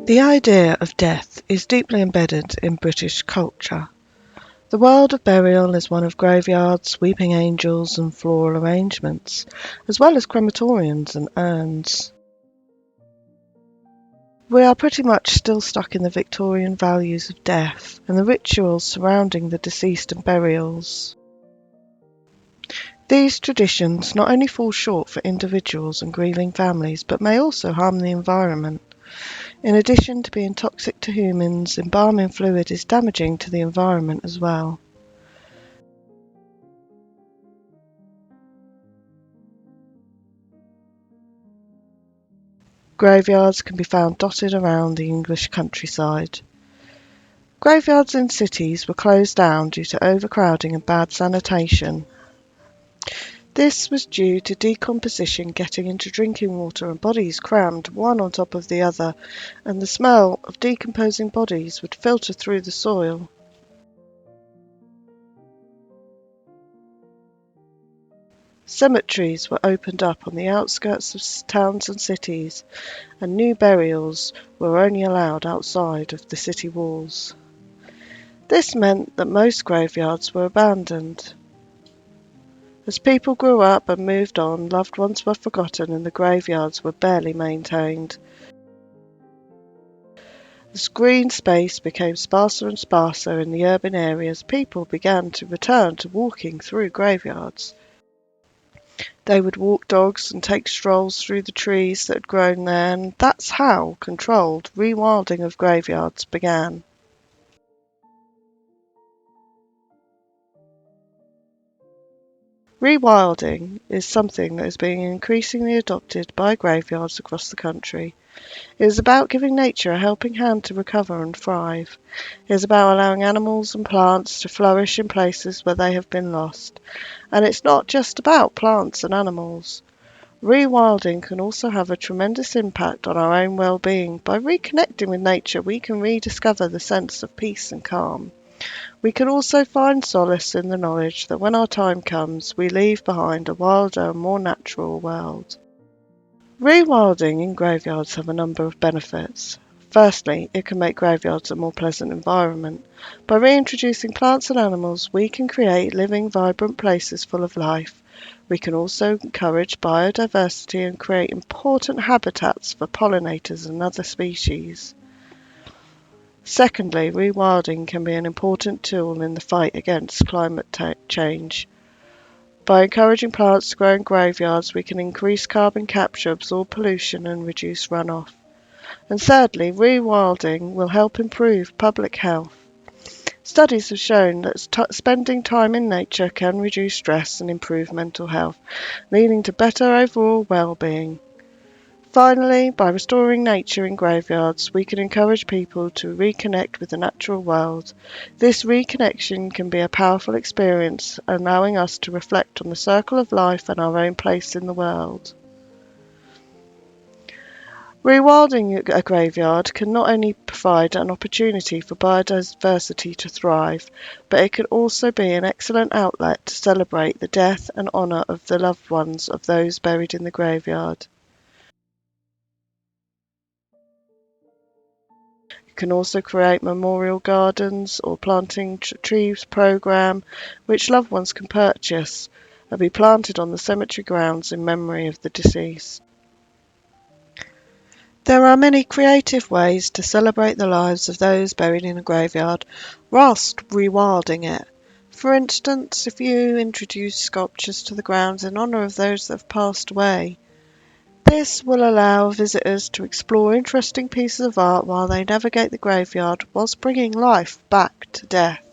The idea of death is deeply embedded in British culture. The world of burial is one of graveyards, weeping angels and floral arrangements, as well as crematoriums and urns. We are pretty much still stuck in the Victorian values of death and the rituals surrounding the deceased and burials. These traditions not only fall short for individuals and grieving families, but may also harm the environment. In addition to being toxic to humans, embalming fluid is damaging to the environment as well. Graveyards can be found dotted around the English countryside. Graveyards in cities were closed down due to overcrowding and bad sanitation. This was due to decomposition getting into drinking water and bodies crammed one on top of the other, and the smell of decomposing bodies would filter through the soil. Cemeteries were opened up on the outskirts of towns and cities, and new burials were only allowed outside of the city walls. This meant that most graveyards were abandoned. As people grew up and moved on, loved ones were forgotten and the graveyards were barely maintained. As green space became sparser and sparser in the urban areas, people began to return to walking through graveyards. They would walk dogs and take strolls through the trees that had grown there, and that's how controlled rewilding of graveyards began. Rewilding is something that is being increasingly adopted by graveyards across the country. It is about giving nature a helping hand to recover and thrive. It is about allowing animals and plants to flourish in places where they have been lost. And it's not just about plants and animals. Rewilding can also have a tremendous impact on our own well-being. By reconnecting with nature, we can rediscover the sense of peace and calm. We can also find solace in the knowledge that when our time comes, we leave behind a wilder, more natural world. Rewilding in graveyards have a number of benefits. Firstly, it can make graveyards a more pleasant environment. By reintroducing plants and animals, we can create living, vibrant places full of life. We can also encourage biodiversity and create important habitats for pollinators and other species. Secondly, rewilding can be an important tool in the fight against climate change. By encouraging plants to grow in graveyards, we can increase carbon capture, absorb pollution and reduce runoff. And thirdly, rewilding will help improve public health. Studies have shown that spending time in nature can reduce stress and improve mental health, leading to better overall well-being. Finally, by restoring nature in graveyards, we can encourage people to reconnect with the natural world. This reconnection can be a powerful experience, allowing us to reflect on the circle of life and our own place in the world. Rewilding a graveyard can not only provide an opportunity for biodiversity to thrive, but it can also be an excellent outlet to celebrate the death and honour of the loved ones of those buried in the graveyard. Can also create memorial gardens or planting trees program, which loved ones can purchase and be planted on the cemetery grounds in memory of the deceased. There are many creative ways to celebrate the lives of those buried in a graveyard whilst rewilding it. For instance, if you introduce sculptures to the grounds in honour of those that have passed away, this will allow visitors to explore interesting pieces of art while they navigate the graveyard whilst bringing life back to death.